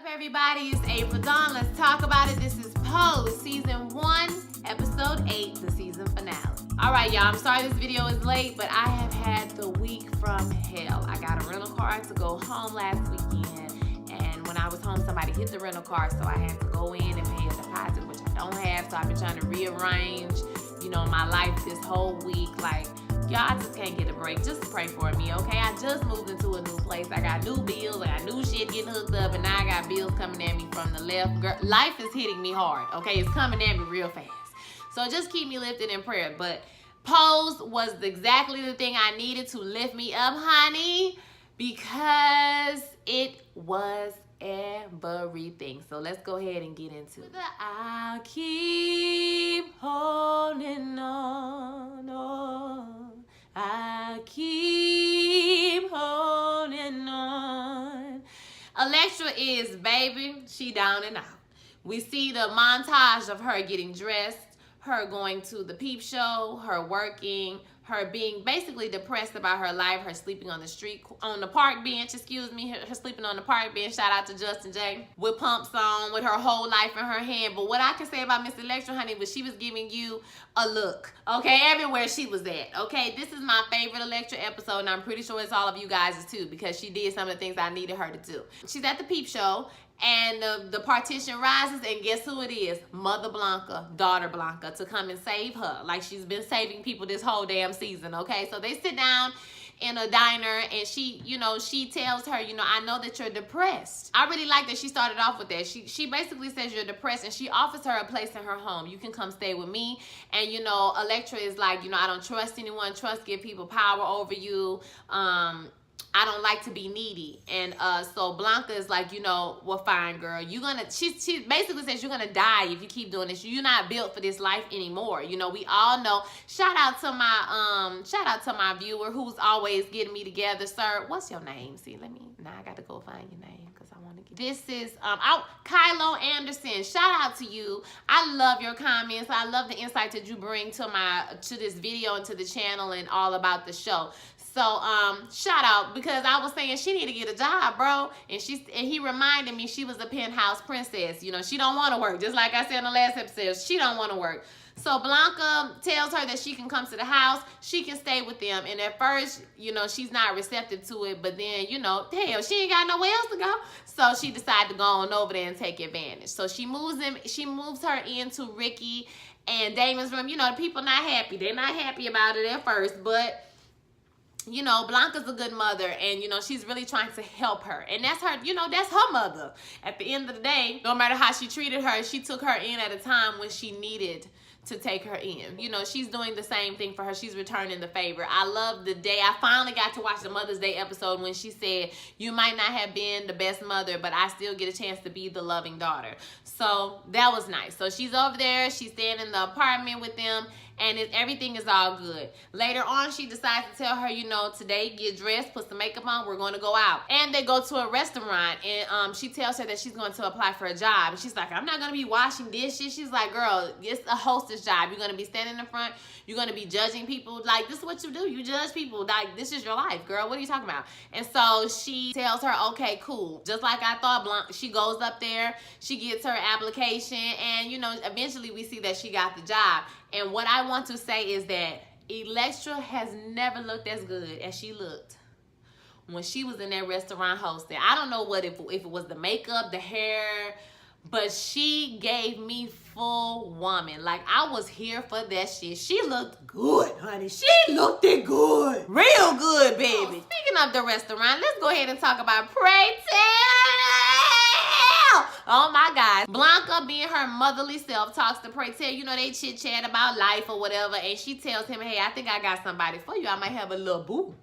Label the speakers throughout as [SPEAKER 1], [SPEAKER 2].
[SPEAKER 1] What's up, everybody? It's Ep8. Let's talk about it. This is Pose, Season 1, Episode 8, the season finale. Alright, y'all, I'm sorry this video is late, but I have had the week from hell. I got a rental car to go home last weekend, and when I was home, somebody hit the rental car, so I had to go in and pay a deposit, which I don't have, so I've been trying to rearrange, my life this whole week. Like, y'all, I just can't get a break. Just pray for me, okay? I just moved into a new place. I got new bills. I got new shit getting hooked up, and now I got bills coming at me from the left. Girl, life is hitting me hard, okay? It's coming at me real fast. So just keep me lifted in prayer. But Pose was exactly the thing I needed to lift me up, honey, because it was everything. So let's go ahead and get into it. I'll keep holding on. I keep holding on. Electra is, baby, she down and out. We see the montage of her getting dressed, her going to the peep show, her working, her being basically depressed about her life, her sleeping on the street, on the park bench, her sleeping on the park bench, shout out to Justin J, with pumps on, with her whole life in her hand. But what I can say about Miss Electra, honey, was she was giving you a look, okay, everywhere she was at, okay? This is my favorite Electra episode, and I'm pretty sure it's all of you guys' too, because she did some of the things I needed her to do. She's at the peep show, and the partition rises, and guess who it is? Mother Blanca, daughter Blanca, to come and save her, like she's been saving people this whole damn season, okay? So they sit down in a diner, and she tells her, I know that you're depressed. I really like that she started off with that. She basically says you're depressed, and she offers her a place in her home. You can come stay with me. And, Electra is like, I don't trust anyone. Trust give people power over you. I don't like to be needy. And so Blanca is like, well, fine, girl. She basically says you're gonna die if you keep doing this. You're not built for this life anymore. We all know. Shout out to my viewer who's always getting me together, sir. What's your name? See, now I got to go find your name because I want to get. This is Kylo Anderson. Shout out to you. I love your comments. I love the insight that you bring to this video and to the channel and all about the show. So, shout out, because I was saying she need to get a job, bro. And he reminded me she was a penthouse princess. She don't want to work. Just like I said in the last episode, she don't want to work. So Blanca tells her that she can come to the house. She can stay with them. And at first, she's not receptive to it. But then, hell, she ain't got nowhere else to go. So she decided to go on over there and take advantage. So she moves her into Ricky and Damon's room. The people not happy. They're not happy about it at first, but Blanca's a good mother, and, she's really trying to help her. And that's her, that's her mother. At the end of the day, no matter how she treated her, she took her in at a time when she needed to take her in. She's doing the same thing for her. She's returning the favor. I love the day. I finally got to watch the Mother's Day episode when she said, you might not have been the best mother, but I still get a chance to be the loving daughter. So that was nice. So she's over there. She's staying in the apartment with them, and everything is all good. Later on, she decides to tell her, today, get dressed, put some makeup on, we're going to go out. And they go to a restaurant, and she tells her that she's going to apply for a job. And she's like, I'm not going to be washing dishes. She's like, girl, it's a hostess job. You're going to be standing in front. You're going to be judging people. Like, this is what you do. You judge people. Like, this is your life, girl. What are you talking about? And so she tells her, okay, cool. Just like I thought, Blanca, she goes up there. She gets her application, and, eventually we see that she got the job. And what I want to say is that Electra has never looked as good as she looked when she was in that restaurant hosting. I don't know if it was the makeup, the hair, but she gave me full woman. Like, I was here for that shit. She looked good, honey. She looked it good. Real good, baby. Oh, speaking of the restaurant, let's go ahead and talk about Pretell. Oh my God. Blanca, being her motherly self, talks to Pretell. They chit chat about life or whatever. And she tells him, hey, I think I got somebody for you. I might have a little boo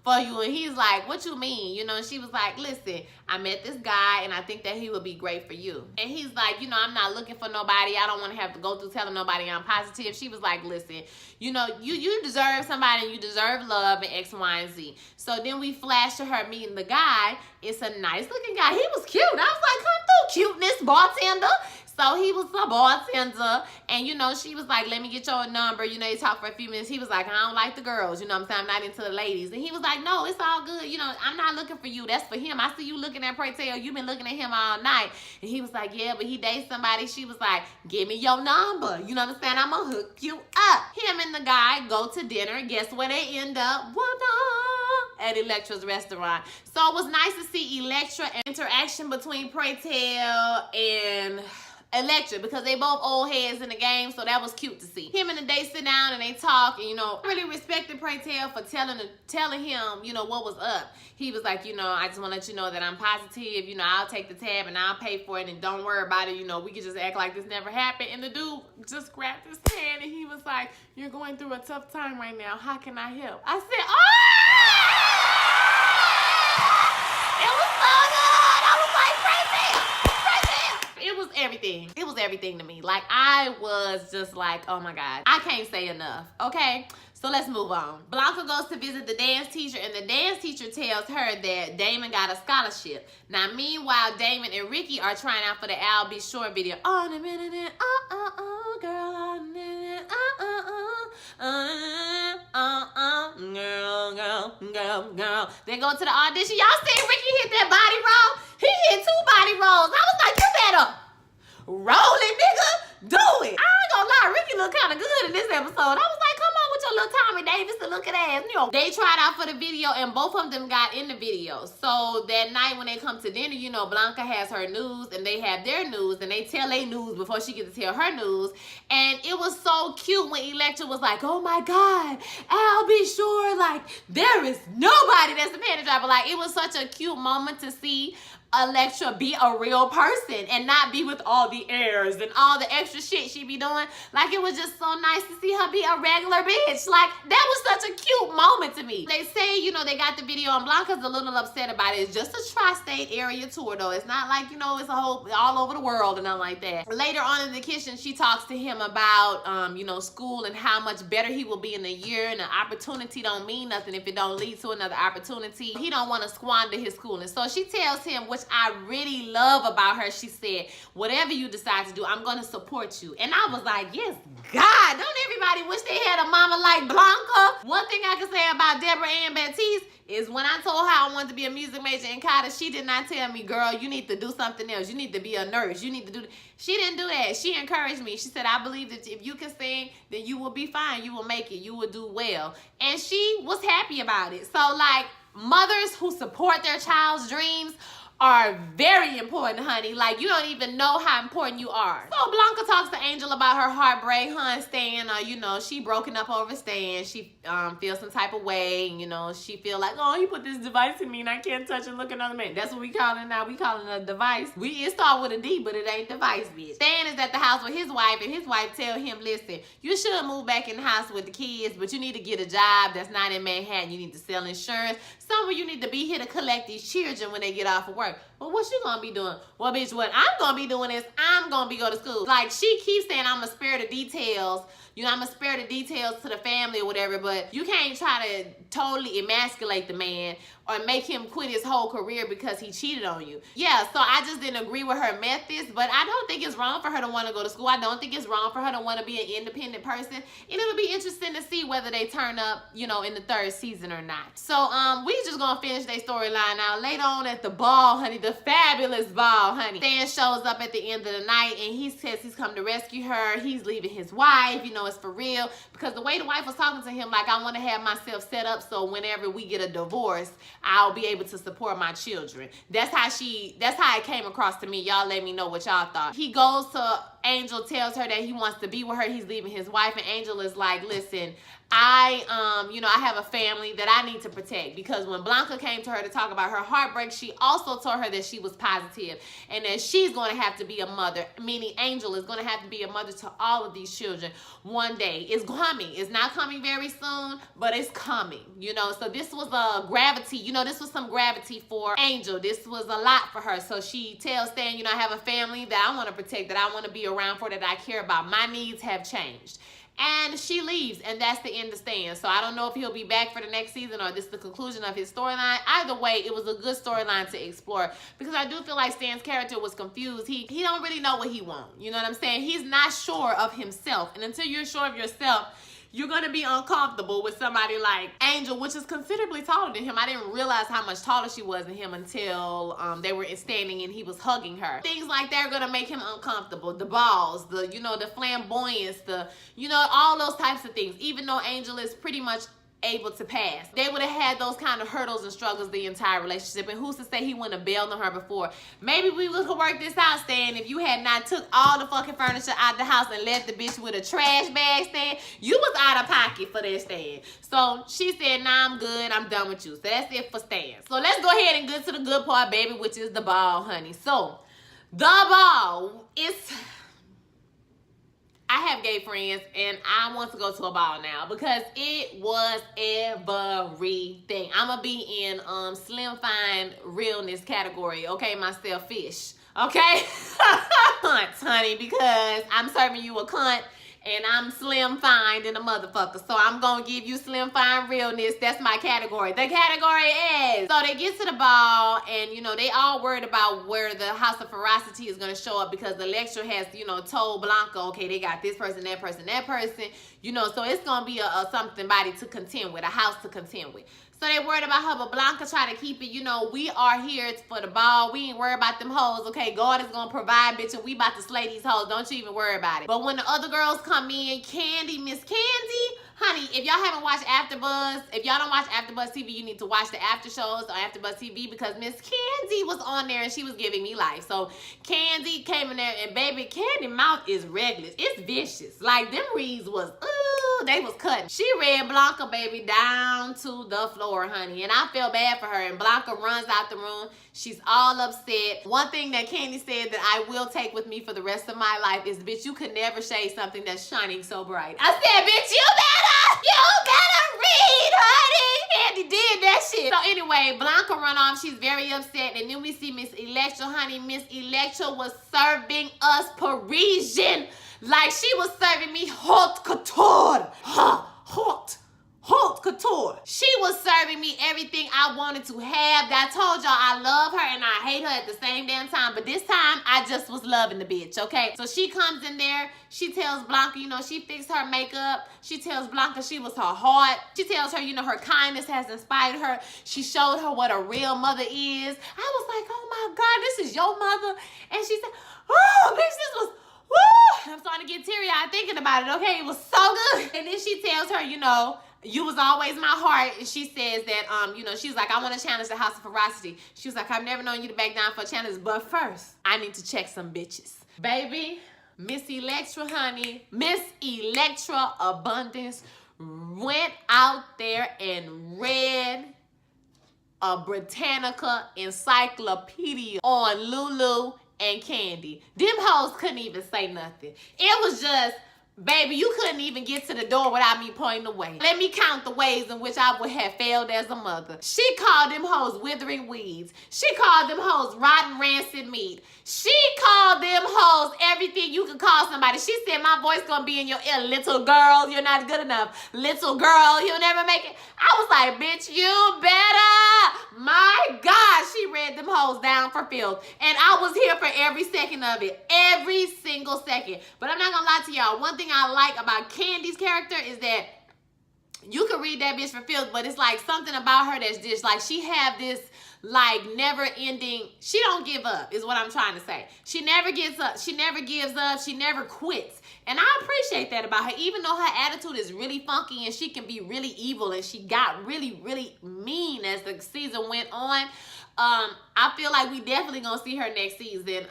[SPEAKER 1] for you. And he's like, what you mean? And she was like, listen, I met this guy, and I think that he would be great for you. And he's like, I'm not looking for nobody. I don't want to have to go through telling nobody I'm positive. She was like, listen, you deserve somebody, and you deserve love, and X, Y, and Z. So then we flash to her meeting the guy. It's a nice looking guy. He was cute. I was like, come through, cuteness, bartender. So he was a bartender, and you know, she was like, let me get your number. You know, they talked for a few minutes. He was like, I don't like the girls, you know what I'm saying? I'm not into the ladies. And he was like, no, it's all good. You know, I'm not looking for you. That's for him. I see you looking at Pretell. You've been looking at him all night. And he was like, yeah, but he dates somebody. She was like, give me your number. You know what I'm saying? I'm gonna hook you up. Him and the guy go to dinner. Guess where they end up? At Electra's restaurant. So it was nice to see Electra interaction between Pretell and Electra, because they both old heads in the game, so that was cute to see. Him and the day sit down and they talk, and you know, I really respected Pretell for telling him, you know, what was up. He was like, you know, I just want to let you know that I'm positive, you know, I'll take the tab and I'll pay for it, and don't worry about it, you know, we can just act like this never happened. And the dude just grabbed his hand and he was like, you're going through a tough time right now, how can I help? I said, oh! It was so good! I was like, it was everything. It was everything to me. Like, I was just like, oh my God. I can't say enough, okay? So let's move on. Blanca goes to visit the dance teacher, and the dance teacher tells her that Damon got a scholarship. Now, meanwhile, Damon and Ricky are trying out for the I'll Be Sure video. On a minute, girl, on a minute, girl. They go to the audition. Y'all see Ricky hit that body roll? He hit 2 body rolls. I was like, you better roll it, nigga. Do it. I ain't gonna lie, Ricky looked kind of good in this episode. I was like, come on with your little Tommy Davis to look at ass. You know, they tried out for the video, and both of them got in the video. So that night when they come to dinner, you know, Blanca has her news and they have their news, and they tell their news before she gets to tell her news. And it was so cute when Electra was like, oh my God, I'll be sure, like, there is nobody that's a panty dropper. Like, it was such a cute moment to see Electra be a real person and not be with all the airs and all the extra shit she be doing. Like, it was just so nice to see her be a regular bitch. Like, that was such a cute moment to me. They say, you know, they got the video, and Blanca's a little upset about it. It's just a tri-state area tour, though. It's not like, you know, it's a whole all over the world and nothing like that. Later on in the kitchen, she talks to him about, you know, school and how much better he will be in a year, and the opportunity don't mean nothing if it don't lead to another opportunity. He don't want to squander his schooling. So she tells him, which I really love about her, she said, whatever you decide to do, I'm going to support you. And I was like, yes, God, don't everybody wish they had a mama like Blanca? One thing I can say about Deborah Ann Baptiste is when I told her I wanted to be a music major in college, she did not tell me, girl, you need to do something else. You need to be a nurse. You need to do. She didn't do that. She encouraged me. She said, I believe that if you can sing, then you will be fine. You will make it. You will do well. And she was happy about it. So, like, mothers who support their child's dreams are very important, honey. Like, you don't even know how important you are. So Blanca talks to Angel about her heartbreak, Stan, you know, she broken up over Stan. She feels some type of way, you know, she feel like, oh, you put this device in me and I can't touch and look at another man. That's what we call it now. We calling it a device. It start with a D, but it ain't device, bitch. Stan is at the house with his wife, and his wife tell him, listen, you should move back in the house with the kids, but you need to get a job that's not in Manhattan. You need to sell insurance. Somewhere you need to be here to collect these children when they get off of work. Well, what you gonna be doing? Well, bitch, what I'm gonna be doing is I'm gonna be going to school. Like, she keeps saying I'm gonna spare the details. You know, I'm gonna spare the details to the family or whatever, but you can't try to totally emasculate the man or make him quit his whole career because he cheated on you. Yeah, so I just didn't agree with her methods, but I don't think it's wrong for her to want to go to school. I don't think it's wrong for her to want to be an independent person. And it'll be interesting to see whether they turn up, you know, in the 3rd season or not. So, we just gonna finish their storyline now. Later on at the ball, honey, the fabulous ball, honey. Stan shows up at the end of the night, and he says he's come to rescue her. He's leaving his wife, you know, it's for real. Because the way the wife was talking to him, like, I want to have myself set up so whenever we get a divorce, I'll be able to support my children. That's how it came across to me. Y'all let me know what y'all thought. He goes to Angel, tells her that he wants to be with her. He's leaving his wife, and Angel is like, listen, you know, I have a family that I need to protect, because when Blanca came to her to talk about her heartbreak, she also told her that she was positive and that she's going to have to be a mother, meaning Angel is going to have to be a mother to all of these children one day. It's coming. It's not coming very soon, but it's coming, you know. So this was a gravity, you know, this was some gravity for Angel. This was a lot for her. So she tells Stan, you know, I have a family that I want to protect, that I want to be around for, that I care about. My needs have changed. And she leaves, and that's the end of Stan. So I don't know if he'll be back for the next season or this is the conclusion of his storyline. Either way, it was a good storyline to explore because I do feel like Stan's character was confused. He don't really know what he wants. You know what I'm saying? He's not sure of himself. And until you're sure of yourself, you're going to be uncomfortable with somebody like Angel, which is considerably taller than him. I didn't realize how much taller she was than him until they were standing and he was hugging her. Things like that are going to make him uncomfortable. The balls, the flamboyance, all those types of things. Even though Angel is pretty much able to pass, they would have had those kind of hurdles and struggles the entire relationship. And who's to say he wouldn't have bailed on her before? Maybe we would have worked this out, Stan, if you had not took all the fucking furniture out the house and left the bitch with a trash bag, Stan. You was out of pocket for that, Stan. So she said, nah, I'm good, I'm done with you. So that's it for Stan. So let's go ahead and get to the good part, baby, which is the ball, honey. So the ball is... I have gay friends, and I want to go to a ball now because it was everything. I'm going to be in slim, fine, realness category, okay, myself fish, okay? Cunt, honey, because I'm serving you a cunt, and I'm slim, fine, and a motherfucker. So I'm going to give you slim, fine, realness. That's my category. The category is... So they get to the ball, and, they all worried about where the House of Ferocity is going to show up because Electra has, told Blanca, okay, they got this person, that person, that person. So it's going to be a somebody to contend with, a house to contend with. So they worried about her, but Blanca tried to keep it, we are here for the ball. We ain't worried about them hoes, okay? God is going to provide, bitch, and we about to slay these hoes. Don't you even worry about it. But when the other girls come in, Miss Candy, honey, if y'all haven't watched AfterBuzz, if y'all don't watch AfterBuzz TV, you need to watch the after shows on AfterBuzz TV because Miss Candy was on there and she was giving me life. So Candy came in there and baby, Candy mouth is reckless. It's vicious. Like them reeds was, ooh, they was cutting. She read Blanca, baby, down to the floor, honey. And I feel bad for her. And Blanca runs out the room. She's all upset. One thing that Candy said that I will take with me for the rest of my life is, bitch, you could never shade something that's shining so bright. I said, bitch, you better read, honey. Candy did that shit. So anyway, Blanca run off. She's very upset. And then we see Miss Electra, honey. Miss Electra was serving us Parisian like she was serving me haute couture. Haute couture. She was serving me everything I wanted to have. I told y'all I love her and I hate her at the same damn time. But this time, I just was loving the bitch, okay? So she comes in there. She tells Blanca, she fixed her makeup. She tells Blanca she was her heart. She tells her, her kindness has inspired her. She showed her what a real mother is. I was like, oh my God, this is your mother. And she said, oh, bitch, this was... Woo! I'm starting to get teary-eyed thinking about it, okay? It was so good. And then she tells her, you was always my heart. And she says that, she's like, I want to challenge the House of Ferocity. She was like, I've never known you to back down for a challenge, but first, I need to check some bitches. Baby, Miss Electra, honey, Miss Electra Abundance went out there and read a Britannica encyclopedia on Lulu and Candy. Them hoes couldn't even say nothing. It was just, baby, you couldn't even get to the door without me pointing the way. Let me count the ways in which I would have failed as a mother. She called them hoes withering weeds. She called them hoes rotten rancid meat. She called them hoes everything you could call somebody. She said, my voice gonna be in your ear. Little girl, you're not good enough. Little girl, you'll never make it. I was like, bitch, you better. My God, she read them hoes down for filth. And I was here for every second of it. Every single second. But I'm not gonna lie to y'all. One thing I like about Candy's character is that you can read that bitch for filth, but it's like something about her that's just like she have this like never ending. She don't give up is what I'm trying to say. She never gives up. She never gives up. She never quits. And I appreciate that about her, even though her attitude is really funky and she can be really evil and she got really, really mean as the season went on. I feel like we definitely gonna see her next season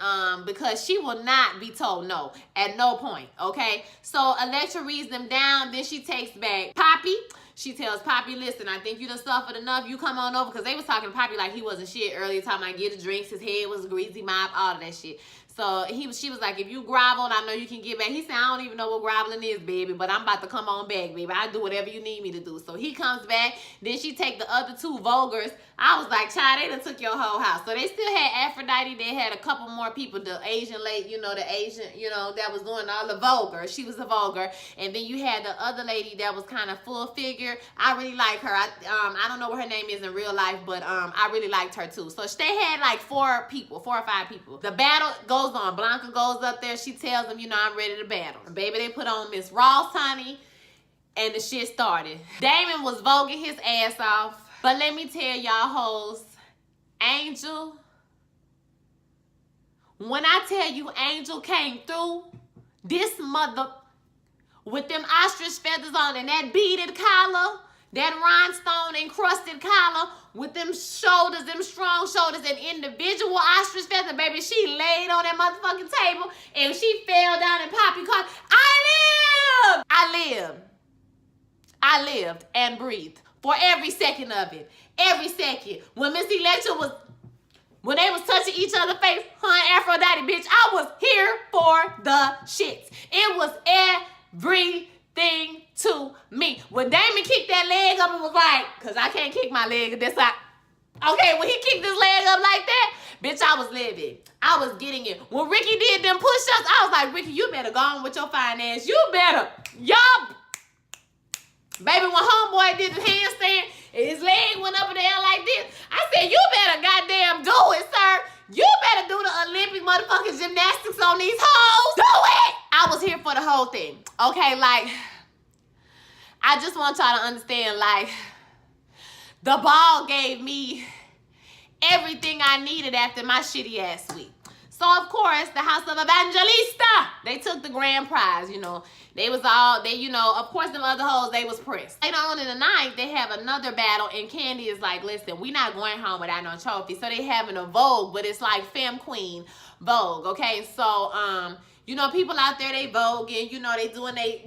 [SPEAKER 1] because she will not be told no at no point, okay? So Electra reads them down, then she takes back Poppy. She tells Poppy, listen, I think you done suffered enough. You come on over. Because they was talking to Poppy like he wasn't shit earlier, talking about get the drinks. His head was a greasy mop, all of that shit. So she was like, if you grovel, I know you can get back. He said, I don't even know what groveling is, baby, but I'm about to come on back, baby. I do whatever you need me to do. So he comes back. Then she take the other two vulgars. I was like, child, they done took your whole house. So they still had Aphrodite. They had a couple more people. The Asian lady, you know, the Asian, you know, that was doing all the vulgar. She was a vulgar. And then you had the other lady that was kind of full figure. I really like her. I don't know what her name is in real life, but I really liked her too. So they had like 4 or 5 people. The battle goes on. Blanca goes up there. She tells them, you know, I'm ready to battle. And baby, they put on Miss Ross, honey, and the shit started. Damon was voguing his ass off. But let me tell y'all hoes, Angel, when I tell you Angel came through, this mother with them ostrich feathers on and that beaded collar, that rhinestone encrusted collar with them shoulders, them strong shoulders and individual ostrich feather, baby, she laid on that motherfucking table and she fell down and Poppy called, I lived and breathed for every second of it. Every second. When Miss Electra when they was touching each other's face, Aphrodite, bitch, I was here for the shits. It was everything to me. When Damon kicked that leg up, it was like, because I can't kick my leg this side. Okay, when he kicked his leg up like that, bitch, I was living. I was getting it. When Ricky did them push-ups, I was like, Ricky, you better go on with your fine ass. You better. Y'all. Baby, when homeboy did the handstand, and his leg went up in the air like this, I said, you better goddamn do it, sir. You better do the Olympic motherfucking gymnastics on these hoes. Do it! I was here for the whole thing. Okay, like, I just want y'all to understand, like, the ball gave me everything I needed after my shitty ass week. So, of course, the House of Evangelista, they took the grand prize, you know. They was all, you know, of course, them other hoes, they was pressed. Later on in the night, they have another battle, and Candy is like, listen, we not going home without no trophy. So they having a Vogue, but it's like Femme Queen Vogue, okay? So, you know, people out there, they voguing, you know, they doing they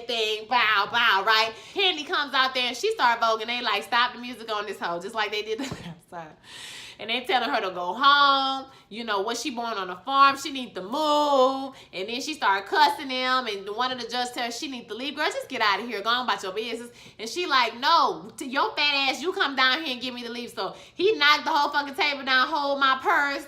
[SPEAKER 1] thing, bow, bow, right? Candy comes out there, and she start voguing. They like, stop the music on this hoe, just like they did the last time. And they telling her to go home. You know, was she born on a farm? She need to move. And then she started cussing them. And one of the judges tell her she need to leave. Girl, just get out of here. Go on about your business. And she like, no, to your fat ass, you come down here and get me to leave. So he knocked the whole fucking table down, hold my purse.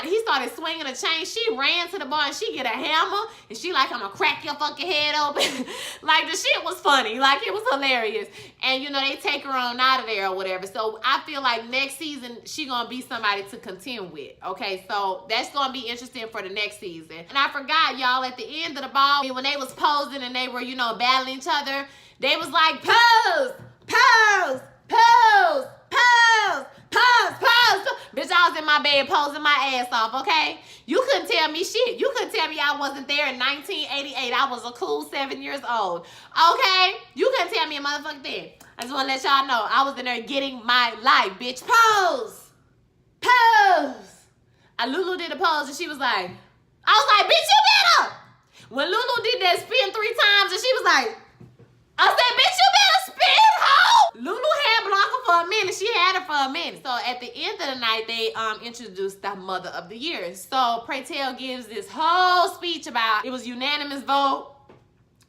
[SPEAKER 1] He started swinging a chain. She ran to the bar and she get a hammer. And she like, I'm gonna crack your fucking head open. Like, the shit was funny. Like, it was hilarious. And, you know, they take her on out of there or whatever. So I feel like next season, she gonna be somebody to contend with. Okay, so that's gonna be interesting for the next season. And I forgot, y'all, at the end of the ball, when they was posing and they were, you know, battling each other, they was like, pose, pose, pose, pose. Pause, pause. Bitch, I was in my bed posing my ass off, okay? You couldn't tell me shit. You couldn't tell me I wasn't there in 1988. I was a cool 7 years old, okay? You couldn't tell me a motherfucking thing. I just want to let y'all know I was in there getting my life, bitch. Pose. Pose. Lulu did a pose and she was like, I was like, bitch, you better. When Lulu did that spin 3 times and she was like, I said, bitch, you better spin, hoe. Lulu had Blanca for a minute. She had her for a minute. So at the end of the night, they introduced the Mother of the Year. So Pretell gives this whole speech about it was unanimous vote.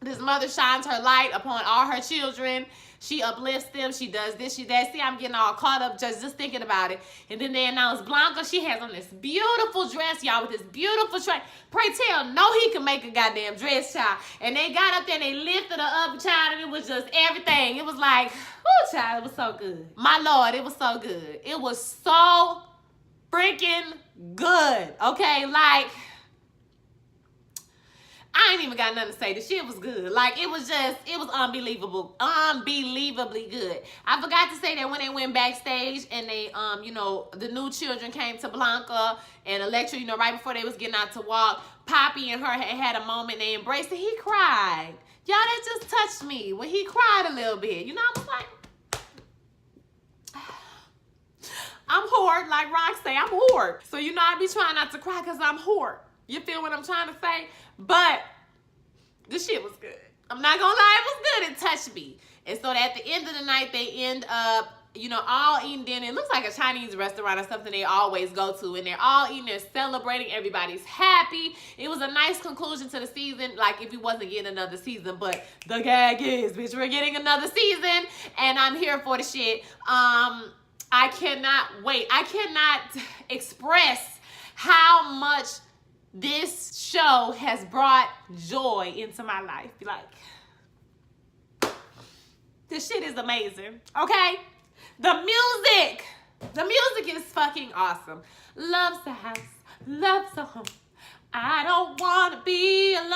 [SPEAKER 1] This mother shines her light upon all her children. She uplifts them. She does this, she that. See, I'm getting all caught up just thinking about it. And then they announced Blanca. She has on this beautiful dress, y'all, with this beautiful train. Pretell know he can make a goddamn dress, child. And they got up there and they lifted her up, child, and it was just everything. It was like, oh, child, it was so good. My Lord, it was so good. It was so freaking good, okay? Like, I ain't even got nothing to say. The shit was good. Like, it was unbelievable. Unbelievably good. I forgot to say that when they went backstage and they, you know, the new children came to Blanca and Electra, you know, right before they was getting out to walk, Poppy and her had a moment. They embraced it. He cried. Y'all, that just touched me when he cried a little bit. You know, I was like, I'm whored. Like Rock say, I'm whored. So, you know, I be trying not to cry because I'm whored. You feel what I'm trying to say? But the shit was good. I'm not gonna lie, it was good. It touched me. And so at the end of the night, they end up, you know, all eating dinner. It looks like a Chinese restaurant or something they always go to. And they're all eating, they're celebrating. Everybody's happy. It was a nice conclusion to the season, like if we wasn't getting another season. But the gag is, bitch, we're getting another season. And I'm here for the shit. I cannot wait. I cannot express how much this show has brought joy into my life. Like, this shit is amazing, okay? The music is fucking awesome. Love's the house, love's the home. I don't want to be alone.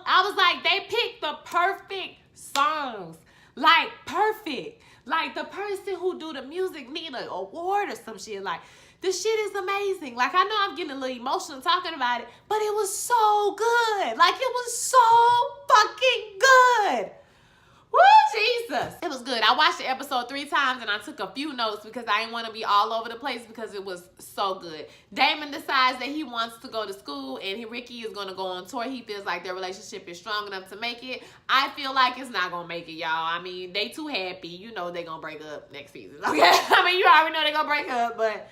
[SPEAKER 1] I was like, they picked the perfect songs. Like, perfect. Like, the person who do the music need an award or some shit. Like, this shit is amazing. Like, I know I'm getting a little emotional talking about it, but it was so good. Like, it was so fucking good. Woo, Jesus. It was good. I watched the episode 3 times and I took a few notes because I didn't want to be all over the place because it was so good. Damon decides that he wants to go to school and Ricky is going to go on tour. He feels like their relationship is strong enough to make it. I feel like it's not going to make it, y'all. I mean, they too happy. You know they're going to break up next season, okay? I mean, you already know they're going to break up, but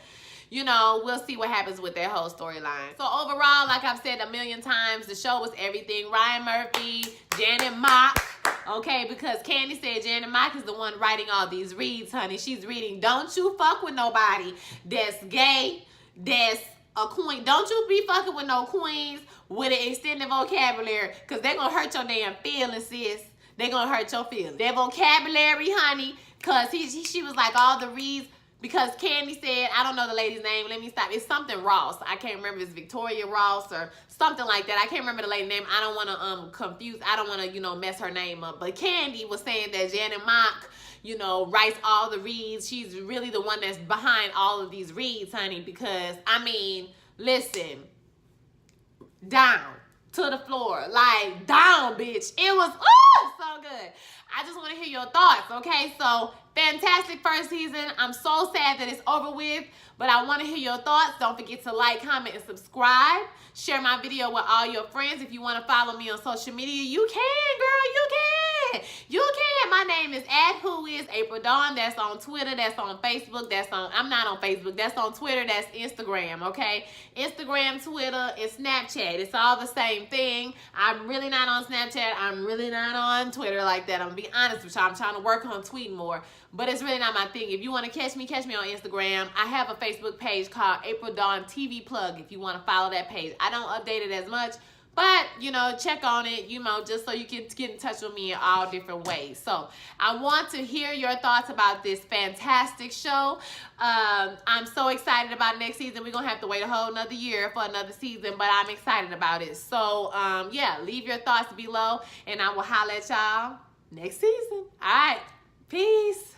[SPEAKER 1] you know, we'll see what happens with their whole storyline. So overall, like I've said a million times, the show was everything. Ryan Murphy, Janet Mock, okay, because Candy said Janet Mock is the one writing all these reads, honey. She's reading, don't you fuck with nobody that's gay, that's a queen. Don't you be fucking with no queens with an extended vocabulary, because they're going to hurt your damn feelings, sis. They're going to hurt your feelings. Their vocabulary, honey, because she was like all the reads. Because Candy said, I don't know the lady's name. Let me stop. It's something Ross. I can't remember if it's Victoria Ross or something like that. I can't remember the lady's name. I don't want to confuse. I don't want to, you know, mess her name up. But Candy was saying that Janet Mock, you know, writes all the reads. She's really the one that's behind all of these reads, honey. Because, I mean, listen. Down to the floor. Like, down, bitch. It was, so good. I just want to hear your thoughts, okay? So, fantastic first season. I'm so sad that it's over with, but I want to hear your thoughts. Don't forget to like, comment, and subscribe. Share my video with all your friends. If you want to follow me on social media, you can, girl. You can. You can. My name is @whoisapril Dawn. That's on Twitter. That's on Facebook. I'm not on Facebook. That's on Twitter. That's Instagram, okay? Instagram, Twitter, and Snapchat. It's all the same thing. I'm really not on Snapchat. I'm really not on Twitter like that. I'm going to be honest with y'all. I'm trying to work on tweeting more, but it's really not my thing. If you want to catch me on Instagram. I have a Facebook page called April Dawn TV Plug if you want to follow that page. I don't update it as much, but, you know, check on it, you know, just so you can get in touch with me in all different ways. So I want to hear your thoughts about this fantastic show. I'm so excited about next season. We're going to have to wait a whole another year for another season, but I'm excited about it. So, yeah, leave your thoughts below, and I will holler at y'all next season. All right. Peace.